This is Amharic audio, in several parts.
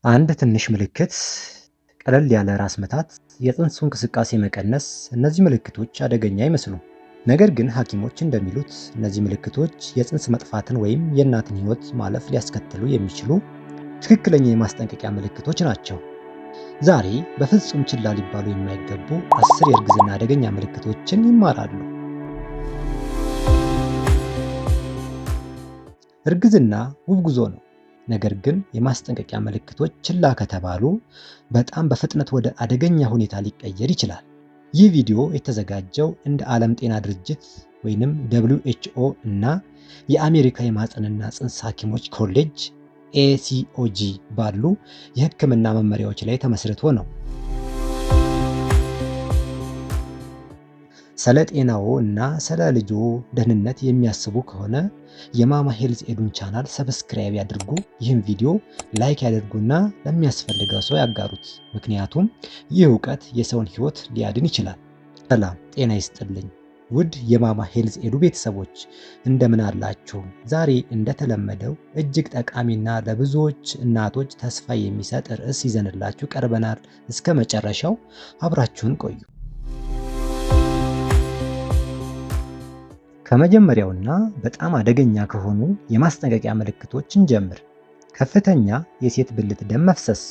አንድ ትንሽ ምልክት፣ ቀለል ያለ ራስ ምታት፣ የጽንሱ እንቅስቃሴ መቀነስ፣ እነዚህ ምልክቶች አደገኛ አይመስሉም። ነገር ግን ሐኪሞች እንደሚሉት እነዚህ ምልክቶች የጽንስ መጥፋትን ወይም የእናትን ሕይወት ማለፍ ሊያስከትሉ የሚችሉ ትክክለኛ የማስጠንቀቂያ ምልክቶች ናቸው። ዛሬ በፍጹም ችላ ሊባሉ የማይገቡ 10 የእርግዝና አደገኛ ምልክቶችን ይማራሉ። እርግዝና ውብ ጉዞ ነው። ነገር ግን የማስጠንቀቂያ ምልክቶች ችላ ከተባሉ በጣም በፍጥነት ወደ አደገኛ ሁኔታ ሊቀየር ይችላል። ይህ ቪዲዮ የተዘጋጀው እንደ ዓለም ጤና ድርጅት WHO እና የአሜሪካ የማህፀንና ጽንስ ሐኪሞች ኮሌጅ ACOG ባሉ የሕክምና መመሪያዎች ላይ ተመስርቶ ነው። ስለ ጤናዎ እና ስለ ልጆ ደህንነት የሚያስቡ ከሆነ የማማ ሄልዝ ኤዱን ቻናል ሰብስክራይብ ያድርጉ። ይህን ቪዲዮ ላይክ ያድርጉና ለሚያስፈልገው ሰው ያጋሩት። ምክንያቱም ይህ እውቀት የሰውን ሕይወት ሊያድን ይችላል። ሰላም ጤና ይስጥልኝ ውድ የማማ ሄልዝ ኤዱ ቤተሰቦች እንደምን አላችሁ? ዛሬ እንደተለመደው እጅግ ጠቃሚና ለብዙዎች እናቶች ተስፋ የሚሰጥ ርዕስ ይዘንላችሁ ቀርበናል። እስከ መጨረሻው አብራችሁን ቆዩ። ከመጀመሪያውና በጣም አደገኛ ከሆኑ የማስጠንቀቂያ ምልክቶች እንጀምር። ከፍተኛ የሴት ብልት ደም መፍሰስ።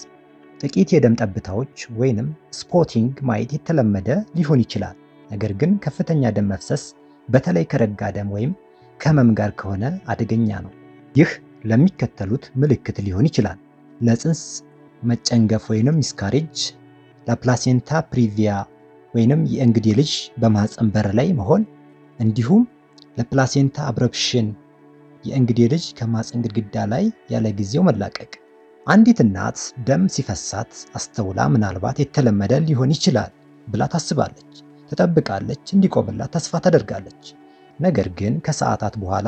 ጥቂት የደም ጠብታዎች ወይንም ስፖቲንግ ማየት የተለመደ ሊሆን ይችላል። ነገር ግን ከፍተኛ ደም መፍሰስ በተለይ ከረጋ ደም ወይም ከህመም ጋር ከሆነ አደገኛ ነው። ይህ ለሚከተሉት ምልክት ሊሆን ይችላል: ለጽንስ መጨንገፍ ወይንም ሚስካሬጅ፣ ለፕላሴንታ ፕሪቪያ ወይንም የእንግዴ ልጅ በማህፀን በር ላይ መሆን፣ እንዲሁም ለፕላሴንታ አብረፕሽን የእንግዴ ልጅ ከማህፀን ግድግዳ ላይ ያለ ጊዜው መላቀቅ። አንዲት እናት ደም ሲፈሳት አስተውላ ምናልባት የተለመደ ሊሆን ይችላል ብላ ታስባለች፣ ትጠብቃለች፣ እንዲቆምላት ተስፋ ታደርጋለች። ነገር ግን ከሰዓታት በኋላ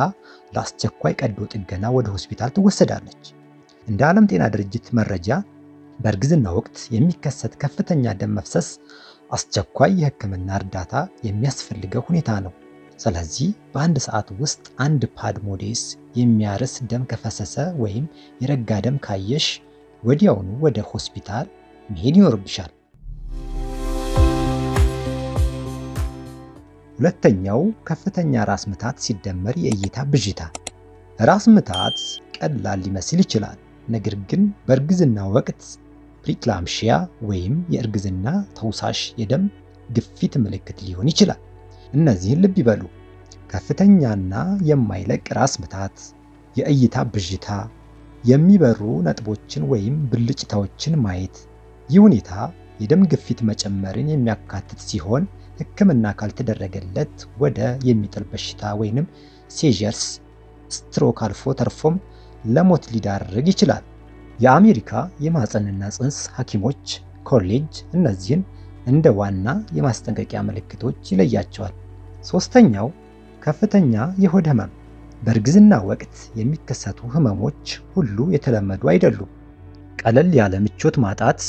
ለአስቸኳይ ቀዶ ጥገና ወደ ሆስፒታል ትወሰዳለች። እንደ ዓለም ጤና ድርጅት መረጃ በእርግዝና ወቅት የሚከሰት ከፍተኛ ደም መፍሰስ አስቸኳይ የሕክምና እርዳታ የሚያስፈልገው ሁኔታ ነው። ስለዚህ በአንድ ሰዓት ውስጥ አንድ ፓድ ሞዴስ የሚያርስ ደም ከፈሰሰ ወይም የረጋ ደም ካየሽ ወዲያውኑ ወደ ሆስፒታል መሄድ ይኖርብሻል። ሁለተኛው ከፍተኛ ራስ ምታት ሲደመር የእይታ ብዥታ። ራስ ምታት ቀላል ሊመስል ይችላል፣ ነገር ግን በእርግዝና ወቅት ፕሪክላምሺያ ወይም የእርግዝና ተውሳሽ የደም ግፊት ምልክት ሊሆን ይችላል። እነዚህን ልብ ይበሉ: ከፍተኛና የማይለቅ ራስ ምታት፣ የእይታ ብዥታ፣ የሚበሩ ነጥቦችን ወይም ብልጭታዎችን ማየት። ይህ ሁኔታ የደም ግፊት መጨመርን የሚያካትት ሲሆን ሕክምና ካልተደረገለት ወደ የሚጥል በሽታ ወይንም ሴዠርስ፣ ስትሮክ አልፎ ተርፎም ለሞት ሊዳርግ ይችላል። የአሜሪካ የማህፀንና ጽንስ ሐኪሞች ኮሌጅ እነዚህን እንደ ዋና የማስጠንቀቂያ ምልክቶች ይለያቸዋል። ሶስተኛው ከፍተኛ የሆድ ህመም። በእርግዝና ወቅት የሚከሰቱ ህመሞች ሁሉ የተለመዱ አይደሉም። ቀለል ያለ ምቾት ማጣት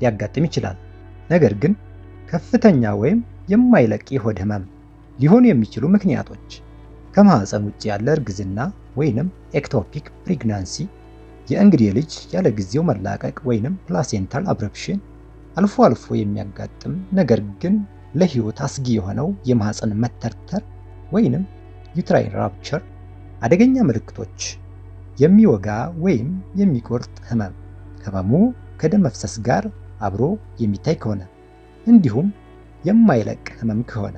ሊያጋጥም ይችላል። ነገር ግን ከፍተኛ ወይም የማይለቅ የሆድ ህመም ሊሆኑ የሚችሉ ምክንያቶች ከማህፀን ውጭ ያለ እርግዝና ወይንም ኤክቶፒክ ፕሬግናንሲ፣ የእንግዴ ልጅ ያለ ጊዜው መላቀቅ ወይንም ፕላሴንታል አብረፕሽን፣ አልፎ አልፎ የሚያጋጥም ነገር ግን ለህይወት አስጊ የሆነው የማህፀን መተርተር ወይንም ዩትራይን ራፕቸር። አደገኛ ምልክቶች: የሚወጋ ወይም የሚቆርጥ ህመም፣ ህመሙ ከደም መፍሰስ ጋር አብሮ የሚታይ ከሆነ፣ እንዲሁም የማይለቅ ህመም ከሆነ።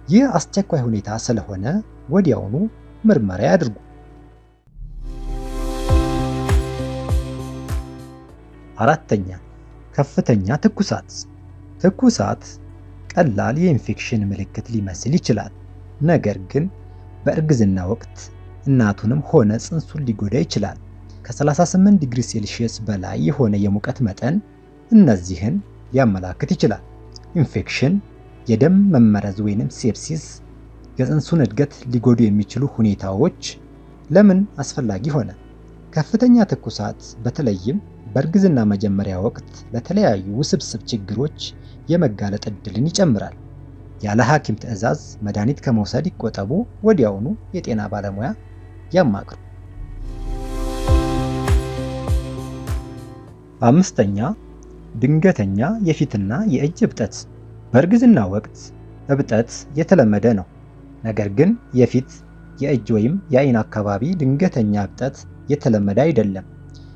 ይህ አስቸኳይ ሁኔታ ስለሆነ ወዲያውኑ ምርመራ ያድርጉ። አራተኛ ከፍተኛ ትኩሳት። ትኩሳት ቀላል የኢንፌክሽን ምልክት ሊመስል ይችላል፣ ነገር ግን በእርግዝና ወቅት እናቱንም ሆነ ጽንሱን ሊጎዳ ይችላል። ከ38 ዲግሪ ሴልሺየስ በላይ የሆነ የሙቀት መጠን እነዚህን ሊያመላክት ይችላል። ኢንፌክሽን፣ የደም መመረዝ ወይንም ሴፕሲስ፣ የጽንሱን እድገት ሊጎዱ የሚችሉ ሁኔታዎች። ለምን አስፈላጊ ሆነ? ከፍተኛ ትኩሳት በተለይም በእርግዝና መጀመሪያ ወቅት ለተለያዩ ውስብስብ ችግሮች የመጋለጥ ዕድልን ይጨምራል። ያለ ሐኪም ትዕዛዝ መድኃኒት ከመውሰድ ይቆጠቡ። ወዲያውኑ የጤና ባለሙያ ያማክሩ። 5ኛ ድንገተኛ የፊትና የእጅ እብጠት። በእርግዝና ወቅት እብጠት የተለመደ ነው። ነገር ግን የፊት፣ የእጅ ወይም የዓይን አካባቢ ድንገተኛ እብጠት የተለመደ አይደለም።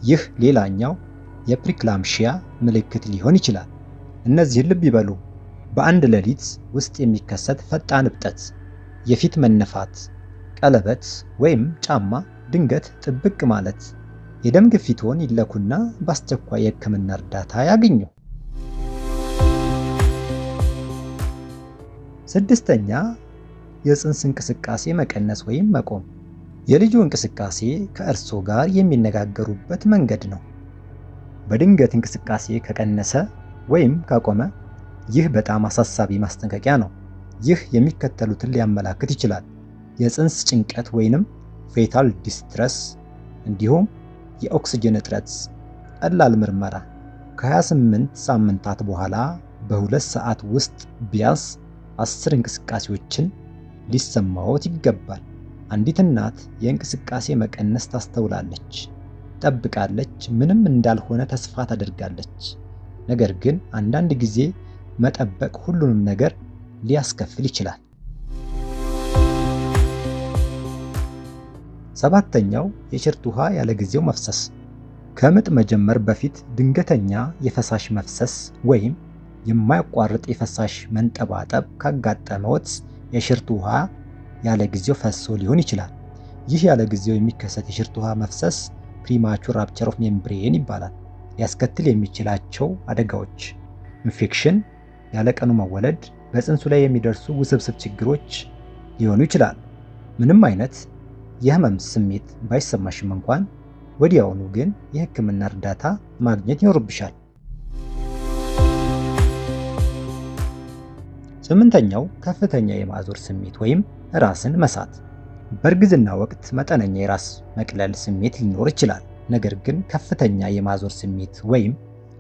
ይህ ሌላኛው የፕሪክላምሺያ ምልክት ሊሆን ይችላል። እነዚህን ልብ ይበሉ። በአንድ ሌሊት ውስጥ የሚከሰት ፈጣን እብጠት፣ የፊት መነፋት፣ ቀለበት ወይም ጫማ ድንገት ጥብቅ ማለት። የደም ግፊትዎን ይለኩና በአስቸኳይ የሕክምና እርዳታ ያግኙ። 6ኛ የፅንስ እንቅስቃሴ መቀነስ ወይም መቆም። የልጁ እንቅስቃሴ ከእርስዎ ጋር የሚነጋገሩበት መንገድ ነው። በድንገት እንቅስቃሴ ከቀነሰ ወይም ካቆመ ይህ በጣም አሳሳቢ ማስጠንቀቂያ ነው። ይህ የሚከተሉትን ሊያመላክት ይችላል: የፅንስ ጭንቀት ወይንም ፌታል ዲስትረስ፣ እንዲሁም የኦክስጅን እጥረት። ቀላል ምርመራ። ከ28 ሳምንታት በኋላ በ2 ሰዓት ውስጥ ቢያንስ 10 እንቅስቃሴዎችን ሊሰማዎት ይገባል። አንዲት እናት የእንቅስቃሴ መቀነስ ታስተውላለች፣ ትጠብቃለች፣ ምንም እንዳልሆነ ተስፋ ታደርጋለች። ነገር ግን አንዳንድ ጊዜ መጠበቅ ሁሉንም ነገር ሊያስከፍል ይችላል። 7ኛው የሽርት ውሃ ያለ ጊዜው መፍሰስ። ከምጥ መጀመር በፊት ድንገተኛ የፈሳሽ መፍሰስ ወይም የማያቋርጥ የፈሳሽ መንጠባጠብ ካጋጠመዎት የሽርት ውሃ ያለ ጊዜው ፈሶ ሊሆን ይችላል። ይህ ያለ ጊዜው የሚከሰት የሽርት ውሃ መፍሰስ ፕሪማቹር ራፕቸር ኦፍ ሜምብሬን ይባላል። ሊያስከትል የሚችላቸው አደጋዎች: ኢንፌክሽን፣ ያለ ቀኑ መወለድ፣ በፅንሱ ላይ የሚደርሱ ውስብስብ ችግሮች ሊሆኑ ይችላሉ። ምንም አይነት የህመም ስሜት ባይሰማሽም እንኳን ወዲያውኑ ግን የሕክምና እርዳታ ማግኘት ይኖርብሻል። 8ኛው ከፍተኛ የማዞር ስሜት ወይም ራስን መሳት። በእርግዝና ወቅት መጠነኛ የራስ መቅለል ስሜት ሊኖር ይችላል። ነገር ግን ከፍተኛ የማዞር ስሜት ወይም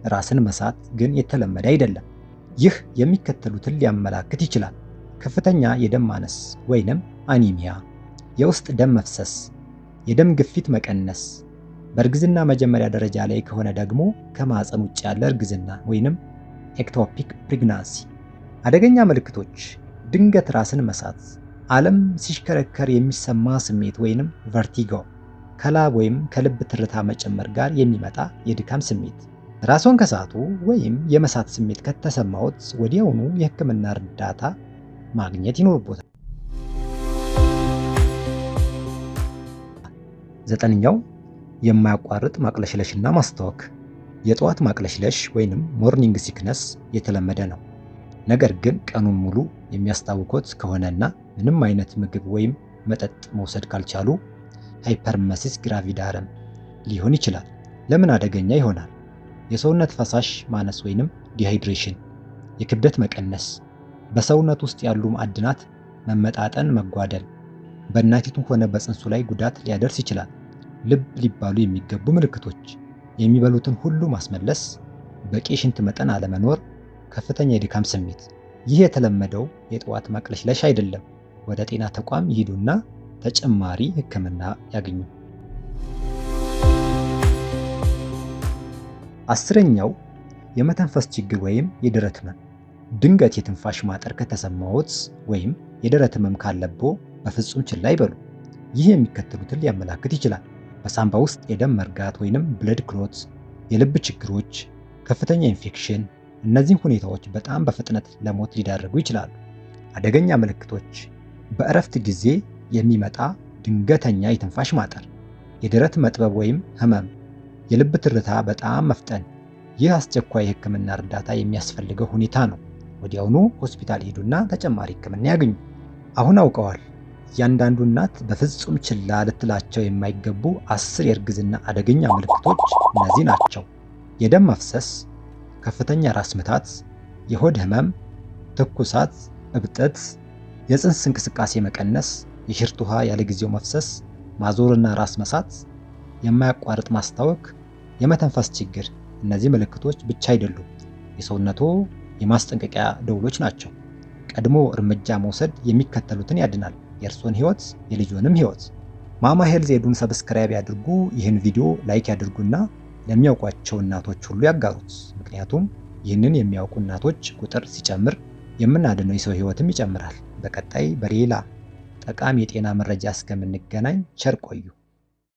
ራስን መሳት ግን የተለመደ አይደለም። ይህ የሚከተሉትን ሊያመላክት ይችላል: ከፍተኛ የደም ማነስ ወይንም አኒሚያ፣ የውስጥ ደም መፍሰስ፣ የደም ግፊት መቀነስ። በእርግዝና መጀመሪያ ደረጃ ላይ ከሆነ ደግሞ ከማህፀን ውጭ ያለ እርግዝና ወይንም ኤክቶፒክ ፕሬግናንሲ። አደገኛ ምልክቶች: ድንገት ራስን መሳት፣ ዓለም ሲሽከረከር የሚሰማ ስሜት ወይንም ቨርቲጎ፣ ከላብ ወይም ከልብ ትርታ መጨመር ጋር የሚመጣ የድካም ስሜት። ራስዎን ከሳቱ ወይም የመሳት ስሜት ከተሰማዎት ወዲያውኑ የሕክምና እርዳታ ማግኘት ይኖርቦታል። 9ኛው የማያቋርጥ ማቅለሽለሽና ማስታወክ። የጠዋት ማቅለሽለሽ ወይንም ሞርኒንግ ሲክነስ የተለመደ ነው። ነገር ግን ቀኑን ሙሉ የሚያስታውኮት ከሆነና ምንም አይነት ምግብ ወይም መጠጥ መውሰድ ካልቻሉ ሃይፐርመሲስ ግራቪዳረም ሊሆን ይችላል። ለምን አደገኛ ይሆናል? የሰውነት ፈሳሽ ማነስ ወይንም ዲሃይድሬሽን፣ የክብደት መቀነስ፣ በሰውነት ውስጥ ያሉ ማዕድናት መመጣጠን መጓደል በእናቲቱ ሆነ በፅንሱ ላይ ጉዳት ሊያደርስ ይችላል። ልብ ሊባሉ የሚገቡ ምልክቶች: የሚበሉትን ሁሉ ማስመለስ፣ በቂ ሽንት መጠን አለመኖር፣ ከፍተኛ የድካም ስሜት። ይህ የተለመደው የጠዋት ማቅለሽለሽ አይደለም። ወደ ጤና ተቋም ይሂዱና ተጨማሪ ሕክምና ያግኙ። 10ኛው የመተንፈስ ችግር ወይም የደረት ህመም። ድንገት የትንፋሽ ማጠር ከተሰማዎት ወይም የደረት ህመም ካለቦ በፍጹም ችላ ይበሉ። ይህ የሚከተሉትን ሊያመላክት ይችላል: በሳንባ ውስጥ የደም መርጋት ወይንም ብለድ ክሎት፣ የልብ ችግሮች፣ ከፍተኛ ኢንፌክሽን። እነዚህ ሁኔታዎች በጣም በፍጥነት ለሞት ሊዳርጉ ይችላሉ። አደገኛ ምልክቶች: በእረፍት ጊዜ የሚመጣ ድንገተኛ የትንፋሽ ማጠር፣ የደረት መጥበብ ወይም ህመም፣ የልብ ትርታ በጣም መፍጠን። ይህ አስቸኳይ የሕክምና እርዳታ የሚያስፈልገው ሁኔታ ነው። ወዲያውኑ ሆስፒታል ሄዱና ተጨማሪ ሕክምና ያግኙ። አሁን አውቀዋል። እያንዳንዱ እናት በፍጹም ችላ ልትላቸው የማይገቡ 10 የእርግዝና አደገኛ ምልክቶች እነዚህ ናቸው: የደም መፍሰስ፣ ከፍተኛ ራስ ምታት፣ የሆድ ህመም፣ ትኩሳት፣ እብጠት፣ የፅንስ እንቅስቃሴ መቀነስ፣ የሽርት ውሃ ያለ ጊዜው መፍሰስ፣ ማዞርና ራስ መሳት፣ የማያቋርጥ ማስታወክ፣ የመተንፈስ ችግር። እነዚህ ምልክቶች ብቻ አይደሉም፣ የሰውነቶ የማስጠንቀቂያ ደውሎች ናቸው። ቀድሞ እርምጃ መውሰድ የሚከተሉትን ያድናል፣ የእርሶን ህይወት፣ የልጆንም ህይወት። ማማ ሄልዝ ኤዱን ሰብስክራይብ ያድርጉ። ይህን ቪዲዮ ላይክ ያድርጉና ለሚያውቋቸው እናቶች ሁሉ ያጋሩት። ምክንያቱም ይህንን የሚያውቁ እናቶች ቁጥር ሲጨምር የምናድነው የሰው ሕይወትም ይጨምራል። በቀጣይ በሌላ ጠቃሚ የጤና መረጃ እስከምንገናኝ ቸር ቆዩ።